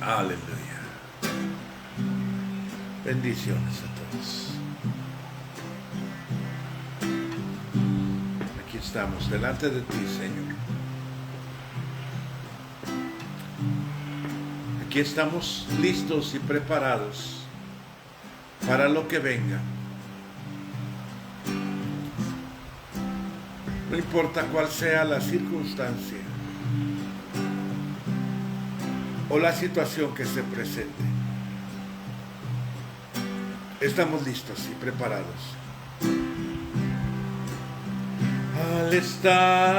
Aleluya. Bendiciones a todos. Aquí estamos delante de ti, Señor. Aquí estamos listos y preparados para lo que venga. No importa cuál sea la circunstancia o la situación que se presente. Estamos listos y preparados. Al estar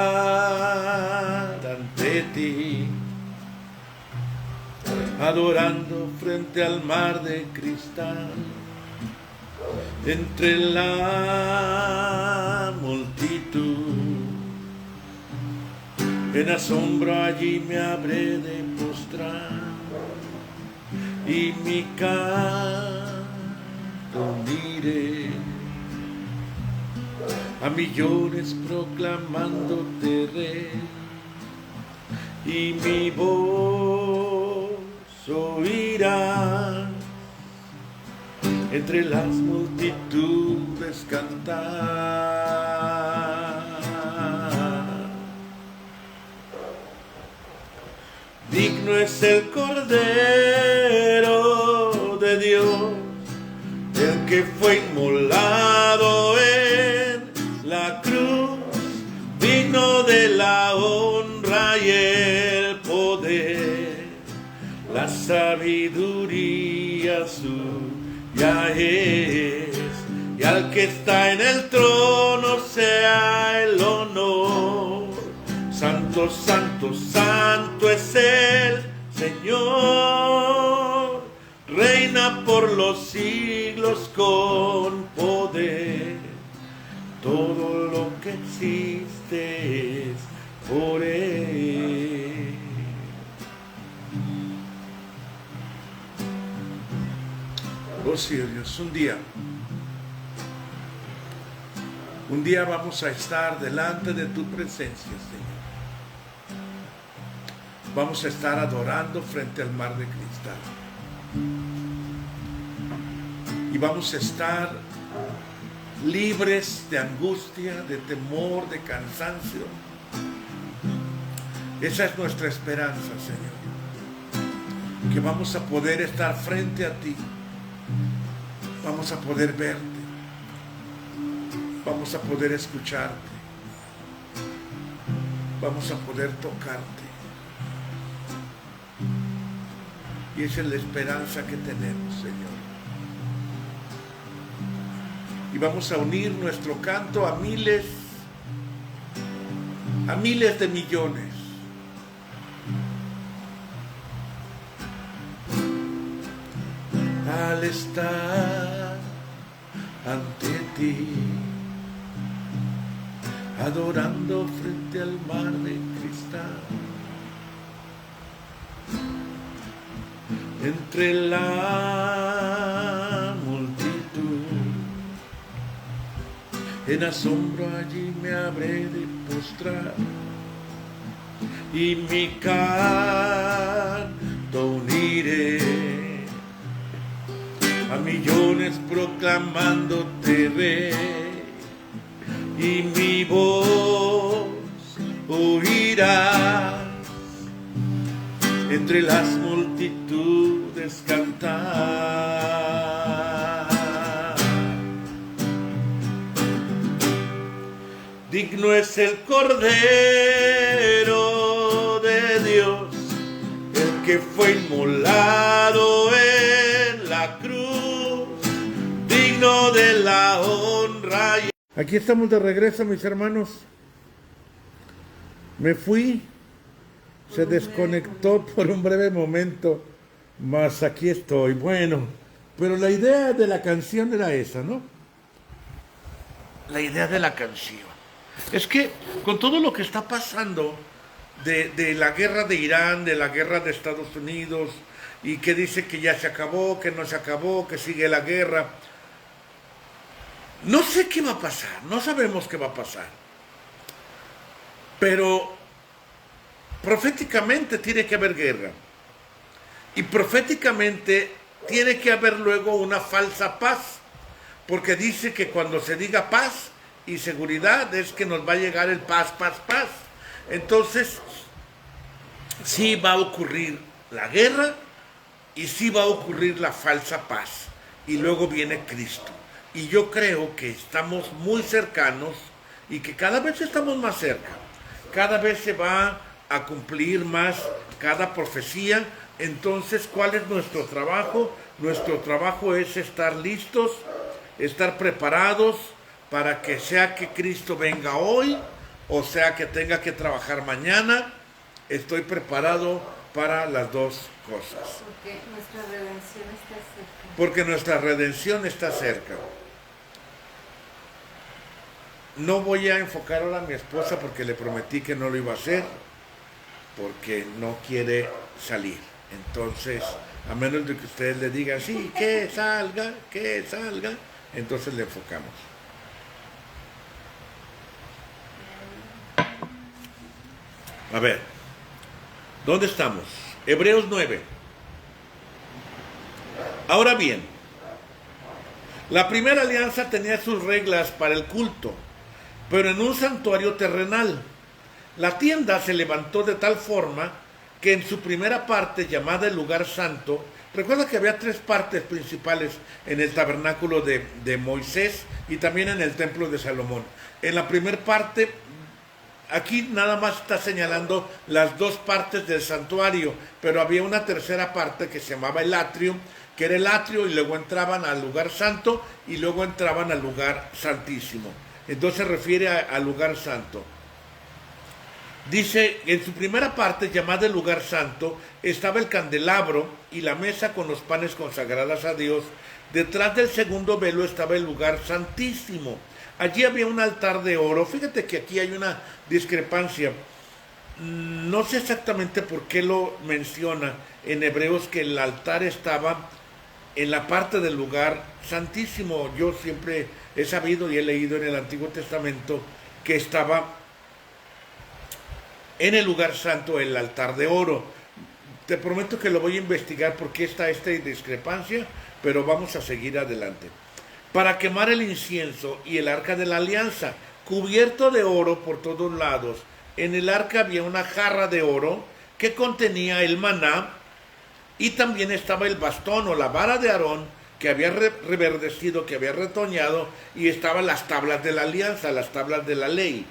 ante ti, adorando frente al mar de cristal, entre la multitud, en asombro allí me habré de postrar y mi canto uniré a millones proclamándote Rey, y mi voz oirá entre las multitudes cantar. Digno es el Cordero de Dios, el que fue inmolado en la cruz, digno de la honra y el poder, la sabiduría suya es, y al que está en el trono sea el honor. Santo, santo, santo es el Señor, reina por los siglos con poder. Todo lo que existe es por Él. Oh sí, Dios, un día vamos a estar delante de tu presencia, Señor. Vamos a estar adorando frente al mar de cristal. Y vamos a estar libres de angustia, de temor, de cansancio. Esa es nuestra esperanza, Señor. Que vamos a poder estar frente a ti. Vamos a poder verte. Vamos a poder escucharte. Vamos a poder tocarte. Y esa es la esperanza que tenemos, Señor. Y vamos a unir nuestro canto a miles de millones. Al estar ante ti, adorando frente al mar de cristal, entre la multitud, en asombro allí me habré de postrar y mi canto uniré a millones proclamándote Rey, y mi voz oirás entre las multitudes cantar. Digno es el Cordero de Dios, el que fue inmolado en la cruz, digno de la honra. Aquí estamos de regreso, mis hermanos. Me fui, se desconectó por un breve momento, mas aquí estoy. Bueno, pero la idea de la canción era esa, ¿no? La idea de la canción es que con todo lo que está pasando de la guerra de Irán, de la guerra de Estados Unidos, y que dice que ya se acabó, que no se acabó, que sigue la guerra, no sé qué va a pasar, no sabemos qué va a pasar, pero proféticamente tiene que haber guerra. Y proféticamente tiene que haber luego una falsa paz, porque dice que cuando se diga paz y seguridad es que nos va a llegar el paz, paz, paz. Entonces, sí va a ocurrir la guerra y sí va a ocurrir la falsa paz. Y luego viene Cristo. Y yo creo que estamos muy cercanos y que cada vez estamos más cerca. Cada vez se va a cumplir más cada profecía. Entonces, ¿cuál es nuestro trabajo? Nuestro trabajo es estar listos, estar preparados para que sea que Cristo venga hoy o sea que tenga que trabajar mañana. Estoy preparado para las dos cosas. Porque nuestra redención está cerca. Porque nuestra redención está cerca. No voy a enfocar ahora a mi esposa porque le prometí que no lo iba a hacer, porque no quiere salir. Entonces, a menos de que ustedes le digan, sí, que salga, entonces le enfocamos. A ver, ¿dónde estamos? Hebreos 9. Ahora bien, la primera alianza tenía sus reglas para el culto, pero en un santuario terrenal. La tienda se levantó de tal forma que en su primera parte, llamada el lugar santo, recuerda que había tres partes principales en el tabernáculo de Moisés y también en el templo de Salomón. En la primera parte, aquí nada más está señalando las dos partes del santuario, pero había una tercera parte que se llamaba el atrio, que era el atrio, y luego entraban al lugar santo y luego entraban al lugar santísimo. Entonces se refiere al lugar santo. Dice, en su primera parte, llamada el lugar santo, estaba el candelabro y la mesa con los panes consagrados a Dios. Detrás del segundo velo estaba el lugar santísimo. Allí había un altar de oro. Fíjate que aquí hay una discrepancia. No sé exactamente por qué lo menciona en Hebreos que el altar estaba en la parte del lugar santísimo. Yo siempre he sabido y he leído en el Antiguo Testamento que estaba en el lugar santo el altar de oro. Te prometo que lo voy a investigar porque está esta discrepancia, pero vamos a seguir adelante. Para quemar el incienso y el arca de la alianza, cubierto de oro por todos lados. En el arca había una jarra de oro que contenía el maná, y también estaba el bastón o la vara de Aarón que había reverdecido, que había retoñado, y estaban las tablas de la alianza, las tablas de la ley.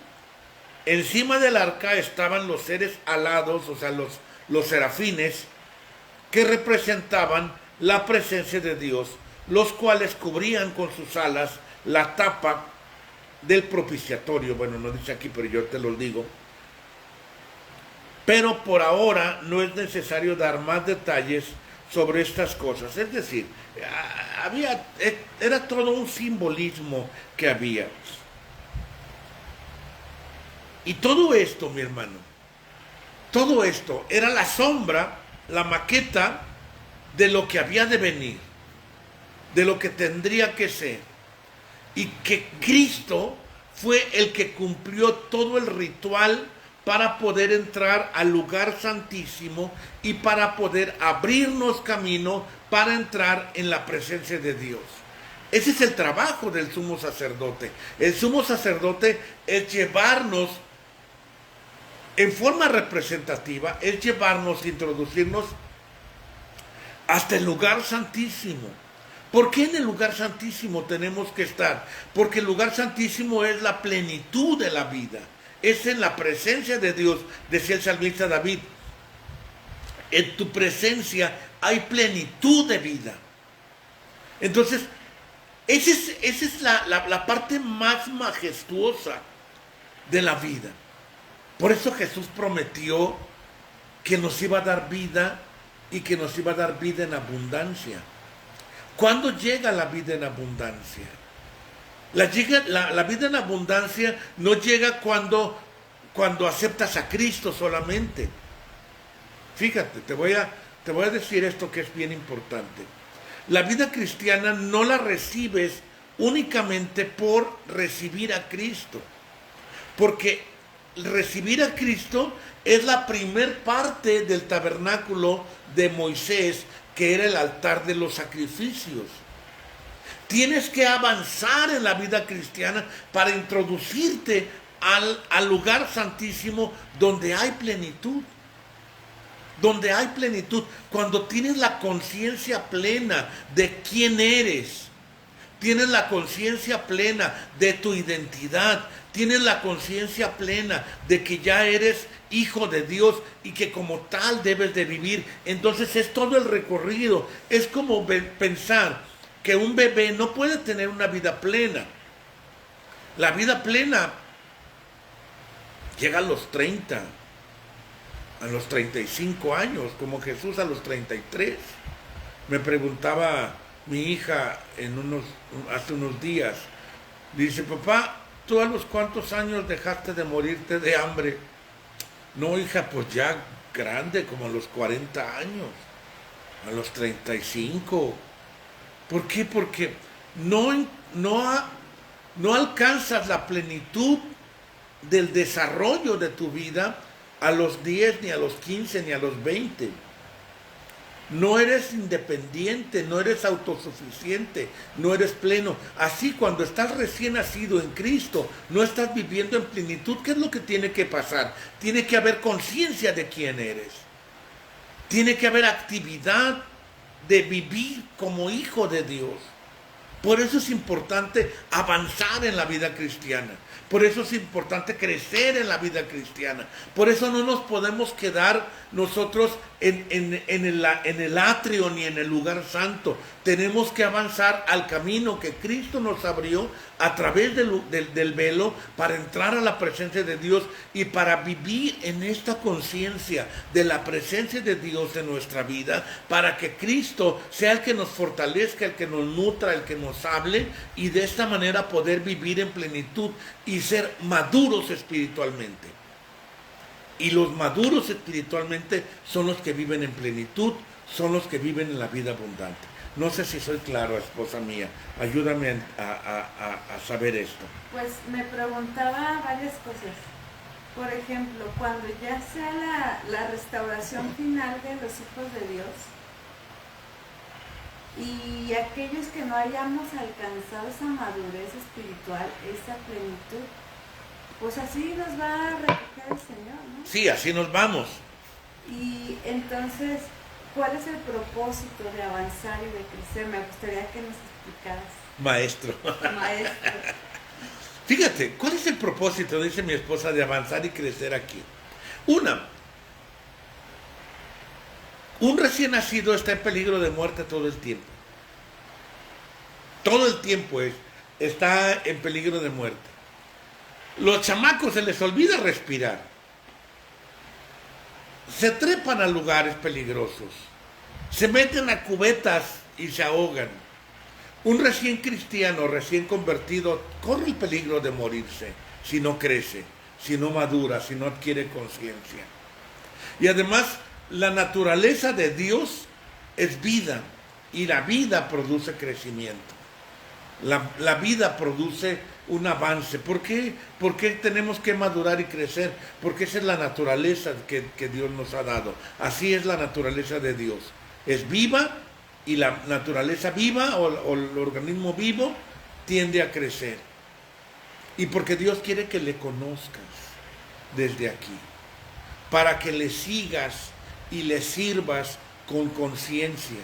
Encima del arca estaban los seres alados, o sea, los serafines, que representaban la presencia de Dios, los cuales cubrían con sus alas la tapa del propiciatorio. Bueno, no dice aquí, pero yo te lo digo. Pero por ahora no es necesario dar más detalles sobre estas cosas. Es decir, era todo un simbolismo que había. Y todo esto, mi hermano, todo esto era la sombra, la maqueta de lo que había de venir, de lo que tendría que ser. Y que Cristo fue el que cumplió todo el ritual para poder entrar al lugar santísimo y para poder abrirnos camino para entrar en la presencia de Dios. Ese es el trabajo del sumo sacerdote. El sumo sacerdote es llevarnos en forma representativa, es llevarnos, introducirnos hasta el lugar santísimo. ¿Por qué en el lugar santísimo tenemos que estar? Porque el lugar santísimo es la plenitud de la vida. Es en la presencia de Dios, decía el salmista David. En tu presencia hay plenitud de vida. Entonces, esa es la parte más majestuosa de la vida. Por eso Jesús prometió que nos iba a dar vida y que nos iba a dar vida en abundancia. ¿Cuándo llega la vida en abundancia? La vida en abundancia no llega cuando aceptas a Cristo solamente. Fíjate, te voy a decir esto que es bien importante. La vida cristiana no la recibes únicamente por recibir a Cristo. Porque recibir a Cristo es la primer parte del tabernáculo de Moisés, que era el altar de los sacrificios. Tienes que avanzar en la vida cristiana para introducirte al lugar santísimo donde hay plenitud. Donde hay plenitud. Cuando tienes la conciencia plena de quién eres. Tienes la conciencia plena de tu identidad. Tienes la conciencia plena de que ya eres hijo de Dios y que como tal debes de vivir. Entonces es todo el recorrido. Es como pensar que un bebé no puede tener una vida plena. La vida plena llega a los 30, a los 35 años, como Jesús a los 33. Me preguntaba mi hija hace unos días, dice, papá, ¿tú a los cuántos años dejaste de morirte de hambre? No, hija, pues ya grande, como a los 40 años, a los 35. ¿Por qué? Porque no alcanzas la plenitud del desarrollo de tu vida a los 10, ni a los 15, ni a los 20. No eres independiente, no eres autosuficiente, no eres pleno. Así, cuando estás recién nacido en Cristo, no estás viviendo en plenitud. ¿Qué es lo que tiene que pasar? Tiene que haber conciencia de quién eres. Tiene que haber actividad de vivir como hijo de Dios. Por eso es importante avanzar en la vida cristiana. Por eso es importante crecer en la vida cristiana. Por eso no nos podemos quedar nosotros en el atrio ni en el lugar santo. Tenemos que avanzar al camino que Cristo nos abrió a través del velo para entrar a la presencia de Dios y para vivir en esta conciencia de la presencia de Dios en nuestra vida, para que Cristo sea el que nos fortalezca, el que nos nutra, el que nos hable, y de esta manera poder vivir en plenitud y ser maduros espiritualmente. Y los maduros espiritualmente son los que viven en plenitud, son los que viven en la vida abundante. No sé si soy claro, esposa mía. Ayúdame a saber esto. Pues me preguntaba varias cosas. Por ejemplo, cuando ya sea la restauración final de los hijos de Dios y aquellos que no hayamos alcanzado esa madurez espiritual, esa plenitud, pues así nos va a recoger el Señor, ¿no? Sí, así nos vamos. Y entonces, ¿cuál es el propósito de avanzar y de crecer? Me gustaría que nos explicaras. Maestro. Maestro. Fíjate, ¿cuál es el propósito, dice mi esposa, de avanzar y crecer aquí? Un recién nacido está en peligro de muerte todo el tiempo. Todo el tiempo está en peligro de muerte. Los chamacos se les olvida respirar. Se trepan a lugares peligrosos. Se meten a cubetas y se ahogan. Un recién cristiano, recién convertido, corre el peligro de morirse si no crece, si no madura, si no adquiere conciencia. Y además, la naturaleza de Dios es vida, y la vida produce crecimiento. La vida produce un avance. ¿Por qué? ¿Por qué tenemos que madurar y crecer? Porque esa es la naturaleza que Dios nos ha dado. Así es la naturaleza de Dios. Es viva, y la naturaleza viva o el organismo vivo tiende a crecer. Y porque Dios quiere que le conozcas desde aquí, para que le sigas y le sirvas con conciencia.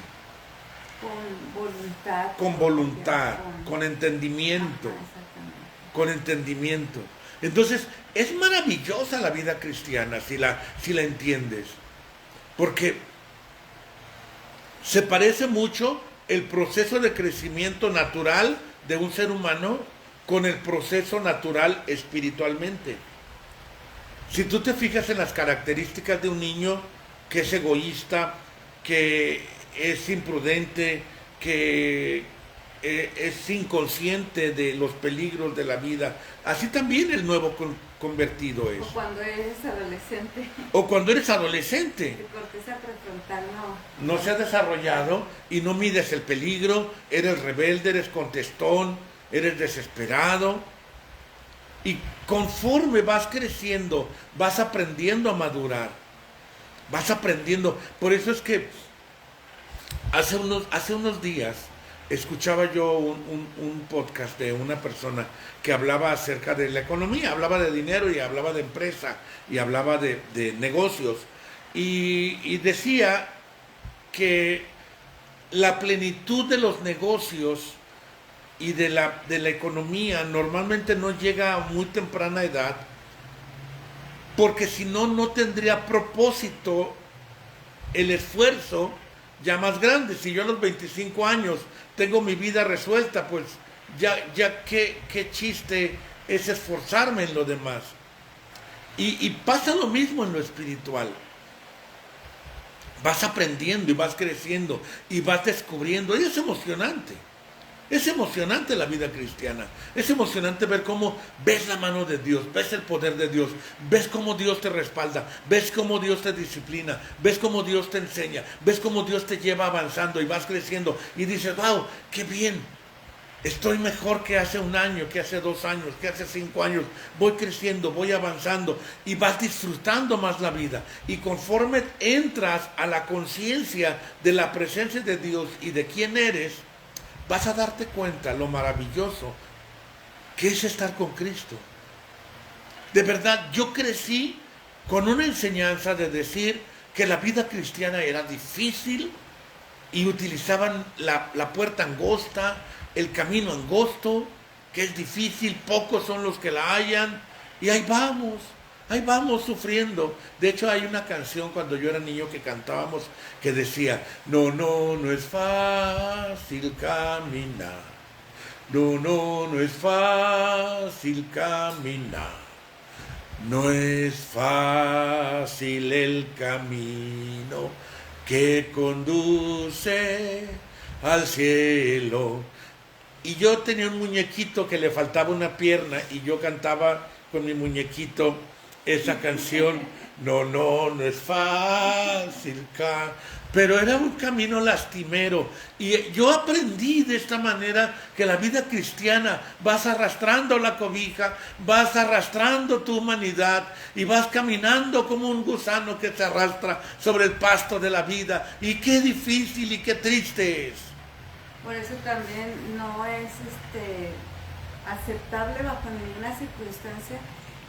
Con voluntad, con entendimiento. Ajá, con entendimiento. Entonces, es maravillosa la vida cristiana si la entiendes. Porque se parece mucho el proceso de crecimiento natural de un ser humano con el proceso natural espiritualmente. Si tú te fijas en las características de un niño que es egoísta, que es imprudente, que es inconsciente de los peligros de la vida, así también el nuevo convertido es. O cuando eres adolescente. O cuando eres adolescente. Tu corteza prefrontal No se ha desarrollado y no mides el peligro, eres rebelde, eres contestón, eres desesperado. Y conforme vas creciendo, vas aprendiendo a madurar, vas aprendiendo. Por eso es que hace unos días escuchaba yo un podcast de una persona que hablaba acerca de la economía, hablaba de dinero y hablaba de empresa y hablaba de negocios. Y decía que la plenitud de los negocios y de la economía normalmente no llega a muy temprana edad, porque si no, no tendría propósito el esfuerzo ya más grande. Si yo a los 25 años tengo mi vida resuelta, pues ya qué chiste es esforzarme en lo demás. Y pasa lo mismo en lo espiritual. Vas aprendiendo y vas creciendo y vas descubriendo. Y es emocionante. Es emocionante la vida cristiana. Es emocionante ver cómo ves la mano de Dios, ves el poder de Dios, ves cómo Dios te respalda, ves cómo Dios te disciplina, ves cómo Dios te enseña, ves cómo Dios te lleva avanzando y vas creciendo y dices, wow, qué bien. Estoy mejor que hace un año, que hace 2 años, que hace 5 años. Voy creciendo, voy avanzando y vas disfrutando más la vida. Y conforme entras a la conciencia de la presencia de Dios y de quién eres, vas a darte cuenta lo maravilloso que es estar con Cristo. De verdad, yo crecí con una enseñanza de decir que la vida cristiana era difícil y utilizaban la puerta angosta, el camino angosto, que es difícil, pocos son los que la hallan, y ahí vamos sufriendo. De hecho, hay una canción cuando yo era niño que cantábamos que decía, no es fácil caminar, no es fácil caminar, no es fácil el camino que conduce al cielo. Y yo tenía un muñequito que le faltaba una pierna y yo cantaba con mi muñequito esa canción. No es fácil, pero era un camino lastimero. Y yo aprendí de esta manera que la vida cristiana vas arrastrando la cobija, vas arrastrando tu humanidad y vas caminando como un gusano que se arrastra sobre el pasto de la vida. Y qué difícil y qué triste es. Por eso también no es aceptable bajo ninguna circunstancia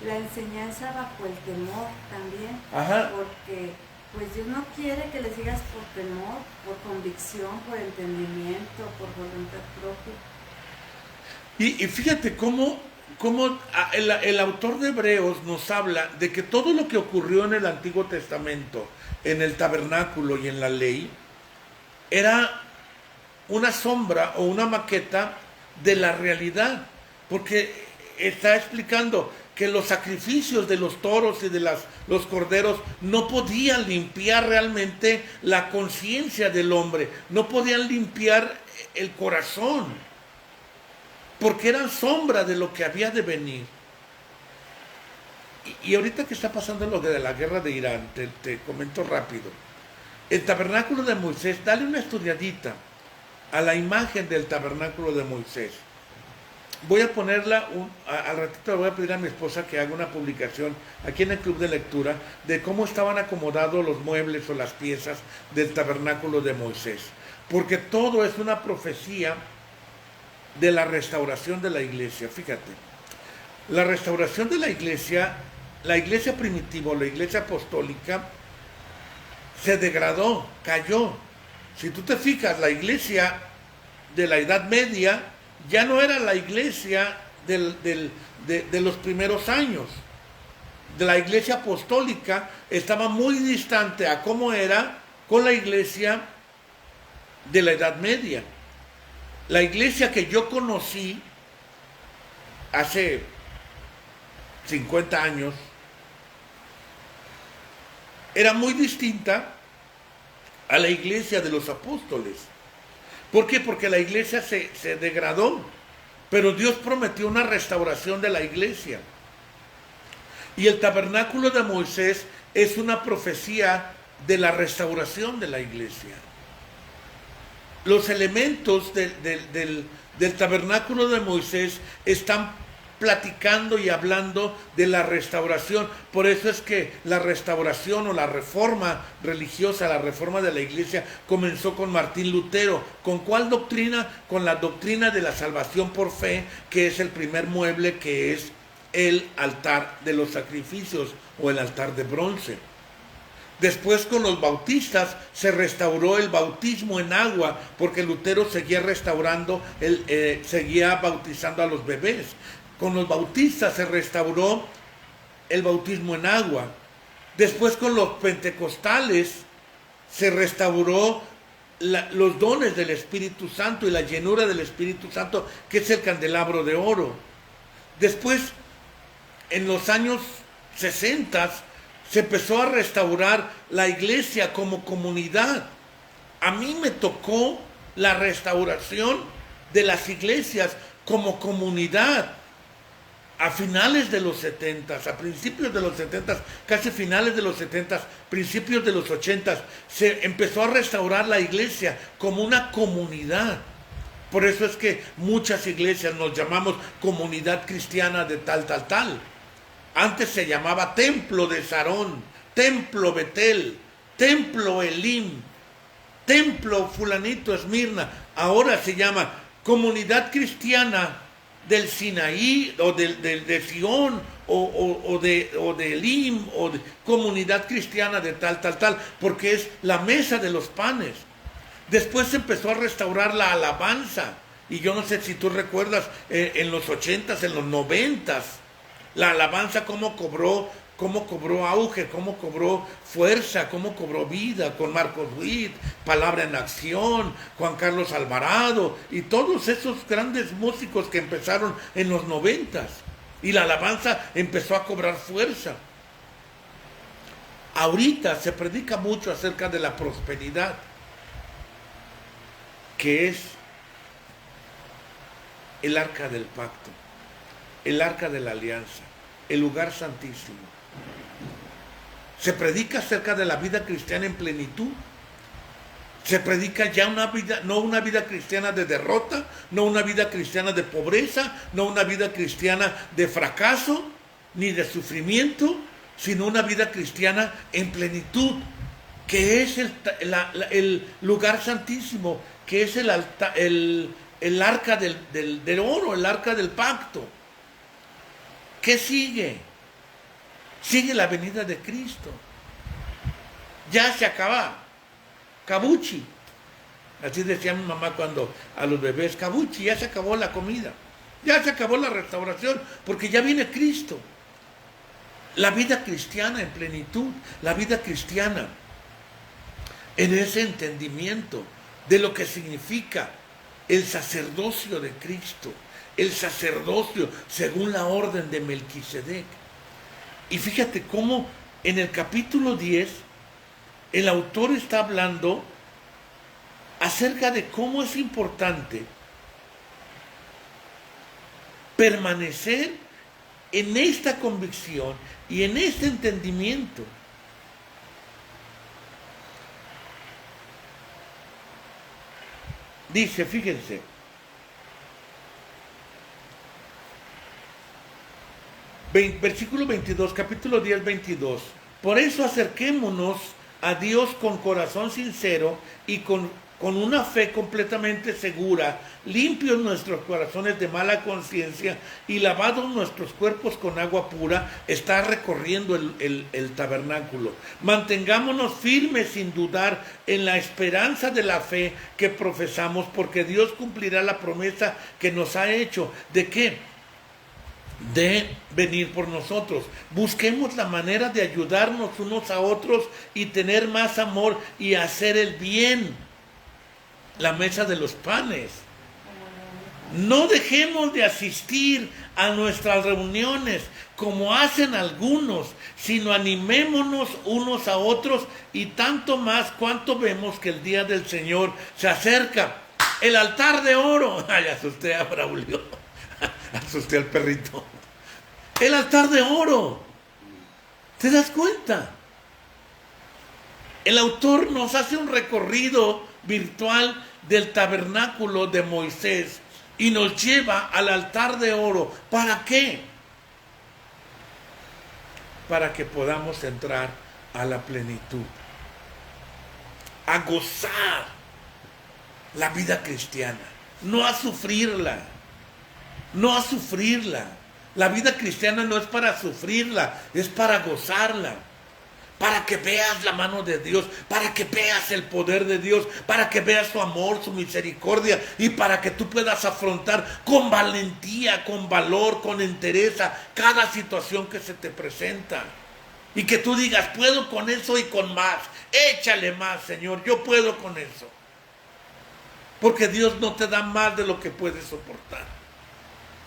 la enseñanza bajo el temor también. Ajá. Porque pues Dios no quiere que le sigas por temor, por convicción, por entendimiento, por voluntad propia. Y fíjate cómo el autor de Hebreos nos habla de que todo lo que ocurrió en el Antiguo Testamento, en el tabernáculo y en la ley, era una sombra o una maqueta de la realidad, porque está explicando que los sacrificios de los toros y de los corderos no podían limpiar realmente la conciencia del hombre, no podían limpiar el corazón, porque eran sombra de lo que había de venir. Y ahorita que está pasando lo de la guerra de Irán, te comento rápido. El tabernáculo de Moisés, dale una estudiadita a la imagen del tabernáculo de Moisés. Voy a ponerla, al ratito le voy a pedir a mi esposa que haga una publicación aquí en el club de lectura de cómo estaban acomodados los muebles o las piezas del tabernáculo de Moisés. Porque todo es una profecía de la restauración de la iglesia. Fíjate, la restauración de la iglesia primitiva, la iglesia apostólica, se degradó, cayó. Si tú te fijas, la iglesia de la Edad Media ya no era la iglesia de los primeros años. De la iglesia apostólica estaba muy distante a cómo era con la iglesia de la Edad Media. La iglesia que yo conocí hace 50 años era muy distinta a la iglesia de los apóstoles. ¿Por qué? Porque la iglesia se degradó, pero Dios prometió una restauración de la iglesia. Y el tabernáculo de Moisés es una profecía de la restauración de la iglesia. Los elementos del tabernáculo de Moisés están platicando y hablando de la restauración. Por eso es que la restauración o la reforma religiosa, la reforma de la iglesia, comenzó con Martín Lutero. ¿Con cuál doctrina? Con la doctrina de la salvación por fe, que es el primer mueble, que es el altar de los sacrificios o el altar de bronce. Después, con los bautistas, se restauró el bautismo en agua, porque Lutero seguía restaurando, seguía bautizando a los bebés. Con los bautistas se restauró el bautismo en agua. Después, con los pentecostales, se restauró los dones del Espíritu Santo y la llenura del Espíritu Santo, que es el candelabro de oro. Después, en los años 60, se empezó a restaurar la iglesia como comunidad. A mí me tocó la restauración de las iglesias como comunidad a finales de los 70, a principios de los 70, casi finales de los 70, principios de los 80, se empezó a restaurar la iglesia como una comunidad. Por eso es que muchas iglesias nos llamamos comunidad cristiana de tal. Antes se llamaba Templo de Sarón, Templo Betel, Templo Elim, Templo Fulanito Esmirna. Ahora se llama Comunidad Cristiana del Sinaí, o de Sion, o de Elim, o de Comunidad Cristiana de tal, porque es la mesa de los panes. Después se empezó a restaurar la alabanza, y yo no sé si tú recuerdas, en los 80s, en los 90s, la alabanza cómo cobró auge, cómo cobró fuerza, cómo cobró vida, con Marcos Witt, Palabra en Acción, Juan Carlos Alvarado, y todos esos grandes músicos que empezaron en los 90s, y la alabanza empezó a cobrar fuerza. Ahorita se predica mucho acerca de la prosperidad, que es el arca del pacto, el arca de la alianza, el lugar santísimo. Se predica acerca de la vida cristiana en plenitud. Se predica ya una vida, no una vida cristiana de derrota, no una vida cristiana de pobreza, no una vida cristiana de fracaso, ni de sufrimiento, sino una vida cristiana en plenitud, que es el lugar santísimo, que es el arca del oro, el arca del pacto. ¿Qué sigue? Sigue la venida de Cristo. Ya se acaba. Kabuchi. Así decía mi mamá cuando a los bebés, Kabuchi, ya se acabó la comida. Ya se acabó la restauración, porque ya viene Cristo. La vida cristiana en plenitud, la vida cristiana en ese entendimiento de lo que significa el sacerdocio de Cristo, el sacerdocio según la orden de Melquisedec. Y fíjate cómo en el capítulo 10 el autor está hablando acerca de cómo es importante permanecer en esta convicción y en este entendimiento. Dice, fíjense, versículo 22, capítulo 10, 22. Por eso acerquémonos a Dios con corazón sincero y con una fe completamente segura, limpios nuestros corazones de mala conciencia y lavados nuestros cuerpos con agua pura. Está recorriendo el tabernáculo. Mantengámonos firmes sin dudar en la esperanza de la fe que profesamos, porque Dios cumplirá la promesa que nos ha hecho. ¿De qué? De venir por nosotros. Busquemos la manera de ayudarnos unos a otros y tener más amor y hacer el bien. La mesa de los panes. No dejemos de asistir a nuestras reuniones como hacen algunos, sino animémonos unos a otros, y tanto más cuanto vemos que el día del Señor se acerca. El altar de oro. Ay, asusté a Braulio. Asusté al perrito. El altar de oro. ¿Te das cuenta? El autor nos hace un recorrido virtual del tabernáculo de Moisés, y nos lleva al altar de oro. ¿Para qué? Para que podamos entrar a la plenitud, a gozar la vida cristiana, no a sufrirla, no a sufrirla. La vida cristiana no es para sufrirla, es para gozarla, para que veas la mano de Dios, para que veas el poder de Dios, para que veas su amor, su misericordia, y para que tú puedas afrontar con valentía, con valor, con entereza cada situación que se te presenta. Y que tú digas, puedo con eso y con más. Échale más, Señor, yo puedo con eso. Porque Dios no te da más de lo que puedes soportar.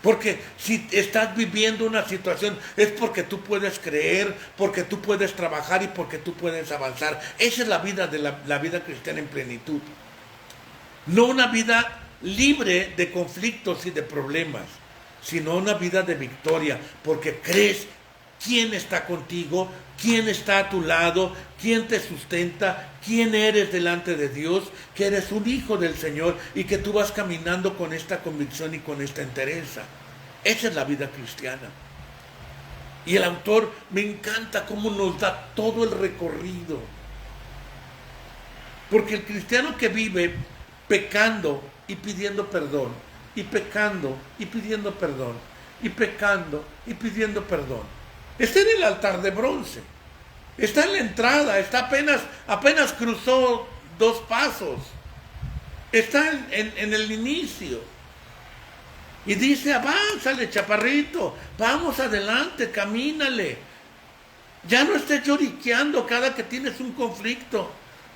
Porque si estás viviendo una situación es porque tú puedes creer, porque tú puedes trabajar y porque tú puedes avanzar. Esa es la vida de la vida cristiana en plenitud. No una vida libre de conflictos y de problemas, sino una vida de victoria, porque crees quién está contigo, quién está a tu lado, quién te sustenta, quién eres delante de Dios, que eres un hijo del Señor y que tú vas caminando con esta convicción y con esta entereza. Esa es la vida cristiana. Y el autor me encanta cómo nos da todo el recorrido. Porque el cristiano que vive pecando y pidiendo perdón, y pecando y pidiendo perdón, y pecando y pidiendo perdón, está en el altar de bronce, está en la entrada, está apenas cruzó 2 pasos, está en el inicio. Y dice, avánzale, chaparrito, vamos adelante, camínale. Ya no estés lloriqueando cada que tienes un conflicto.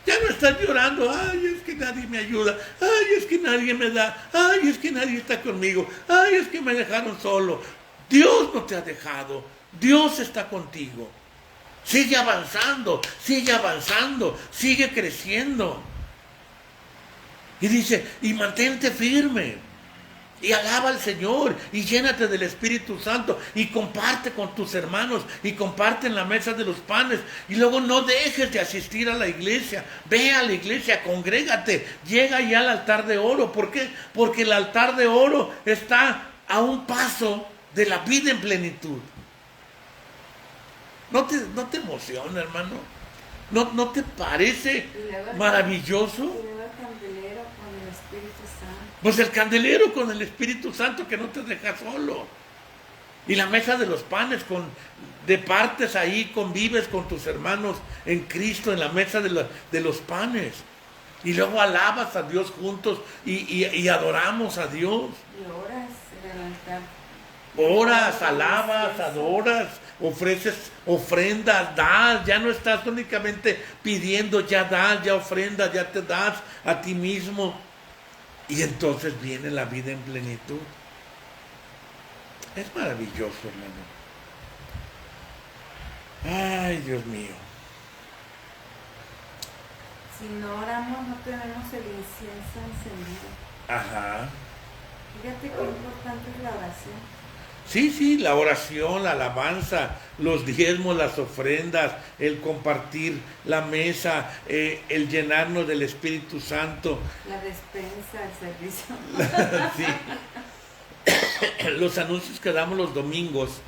Ya no estás llorando, ay, es que nadie me ayuda, ay, es que nadie me da, ay, es que nadie está conmigo, ay, es que me dejaron solo. Dios no te ha dejado, Dios está contigo. Sigue avanzando, sigue creciendo. Y dice, y mantente firme. Y alaba al Señor, y llénate del Espíritu Santo, y comparte con tus hermanos, y comparte en la mesa de los panes, y luego no dejes de asistir a la iglesia, ve a la iglesia, congrégate, llega ya al altar de oro. ¿Por qué? Porque el altar de oro está a un paso de la vida en plenitud. ¿No te emociona, hermano? ¿No te parece maravilloso? Pues el candelero con el Espíritu Santo que no te deja solo. Y la mesa de los panes, departes ahí, convives con tus hermanos en Cristo en la mesa de los panes. Y luego alabas a Dios juntos y adoramos a Dios. Y oras en el altar. Oras, alabas, adoras, ofreces ofrendas, das. Ya no estás únicamente pidiendo, ya das, ya ofrendas, ya te das a ti mismo. Y entonces viene la vida en plenitud. Es maravilloso, hermano. Ay, Dios mío. Si no oramos, no tenemos el incienso encendido. Ajá. Fíjate qué importante es la oración. Sí, la oración, la alabanza, los diezmos, las ofrendas, el compartir la mesa, el llenarnos del Espíritu Santo. La despensa, el servicio. Sí. Los anuncios que damos los domingos,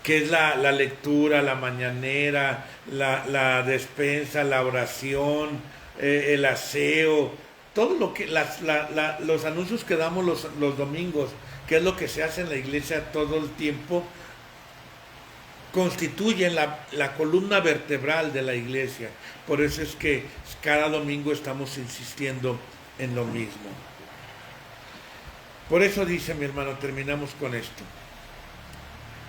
que es la lectura, la mañanera, la despensa, la oración, el aseo, todo lo que los anuncios que damos los domingos, que es lo que se hace en la iglesia todo el tiempo, constituyen la columna vertebral de la iglesia. Por eso es que cada domingo estamos insistiendo en lo mismo. Por eso dice mi hermano, terminamos con esto.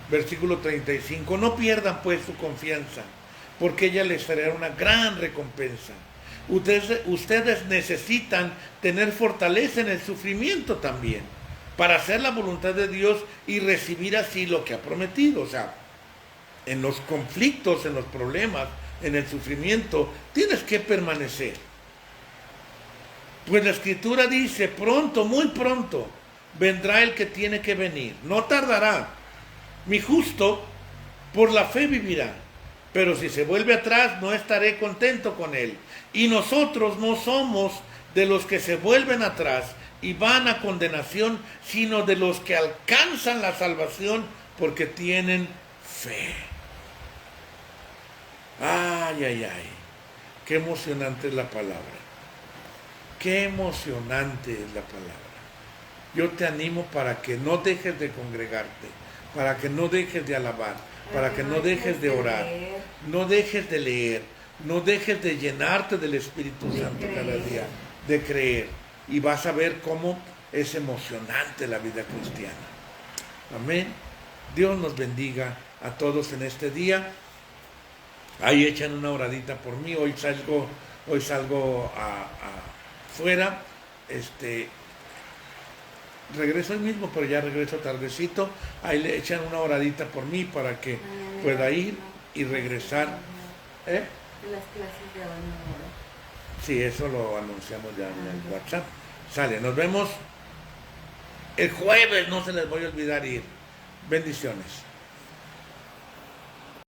Versículo 35, no pierdan pues su confianza, porque ella les traerá una gran recompensa. Ustedes necesitan tener fortaleza en el sufrimiento también, para hacer la voluntad de Dios y recibir así lo que ha prometido. O sea, en los conflictos, en los problemas, en el sufrimiento, tienes que permanecer. Pues la Escritura dice, pronto, muy pronto, vendrá el que tiene que venir. No tardará. Mi justo por la fe vivirá. Pero si se vuelve atrás, no estaré contento con él. Y nosotros no somos de los que se vuelven atrás, y van a condenación, sino de los que alcanzan la salvación porque tienen fe. Ay, ay, ay. Qué emocionante es la palabra. Qué emocionante es la palabra. Yo te animo para que no dejes de congregarte, para que no dejes de alabar, para que no dejes de orar, no dejes de leer, no dejes de llenarte del Espíritu Santo cada día, de creer. Y vas a ver cómo es emocionante la vida cristiana. Amén. Dios nos bendiga a todos en este día. Ahí echan una oradita por mí. Hoy salgo afuera. Regreso hoy mismo, pero ya regreso tardecito. Ahí le echan una oradita por mí para que pueda ir y regresar. Las clases de hoy no. Sí, eso lo anunciamos ya en el WhatsApp. Sale, nos vemos el jueves, no se les voy a olvidar ir. Bendiciones.